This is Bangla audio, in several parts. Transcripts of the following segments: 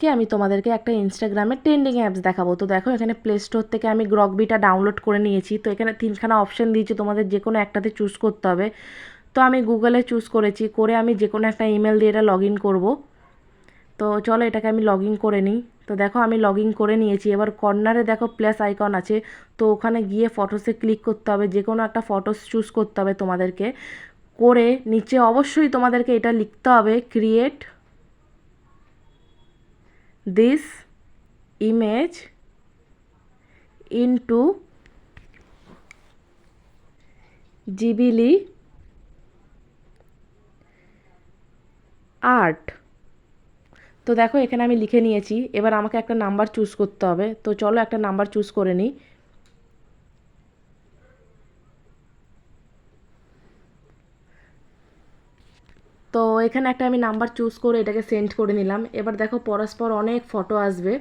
আজকে আমি তোমাদেরকে একটা ইনস্টাগ্রামের ট্রেন্ডিং অ্যাপস দেখাবো। তো দেখো এখানে প্লে স্টোর থেকে আমি গ্রকবিটা ডাউনলোড করে নিয়েছি। তো এখানে তিনখানা অপশান দিয়েছি, তোমাদের যে কোনো একটাতে চুজ করতে হবে। তো আমি গুগলে চুজ করেছি, করে আমি যে কোনো একটা ইমেল দিয়ে এটা লগ ইন করবো। তো চলো এটাকে আমি লগ ইন করে নিই। তো দেখো আমি লগ ইন করে নিয়েছি। এবার কর্নারে দেখো প্লাস আইকন আছে, তো ওখানে গিয়ে ফটোসে ক্লিক করতে হবে, যে কোনো একটা ফটোস চুজ করতে হবে তোমাদেরকে। করে নিচে অবশ্যই তোমাদেরকে এটা লিখতে হবে, create this image into Ghibli art. তো দেখো এখানে আমি লিখে নিয়েছি। এবার আমাকে একটা নাম্বার চুজ করতে হবে। তো চলো একটা নাম্বার চুজ করে নিই। তো এখানে একটা আমি নাম্বার চুজ করে এটাকে সেন্ড করে নিলাম। এবার দেখো পরস্পর অনেক ফটো আসবে।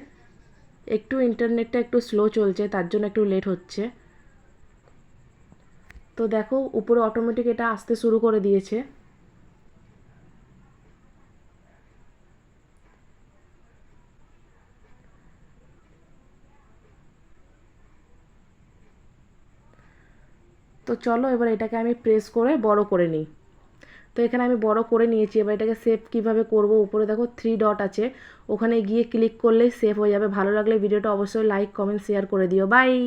একটু ইন্টারনেটটা একটু স্লো চলছে, তার জন্য একটু লেট হচ্ছে। তো দেখো উপরে অটোমেটিক এটা আসতে শুরু করে দিয়েছে। তো চলো এবার এটাকে আমি প্রেস করে বড় করে নিই। তো এখানে আমি বড় করে নিয়েছি। এবার এটাকে সেভ কীভাবে করব, উপরে দেখো 3 ডট আছে, ওখানে গিয়ে ক্লিক করলেই সেভ হয়ে যাবে। ভালো লাগলে ভিডিওটা অবশ্যই লাইক কমেন্ট শেয়ার করে দিও। বাই।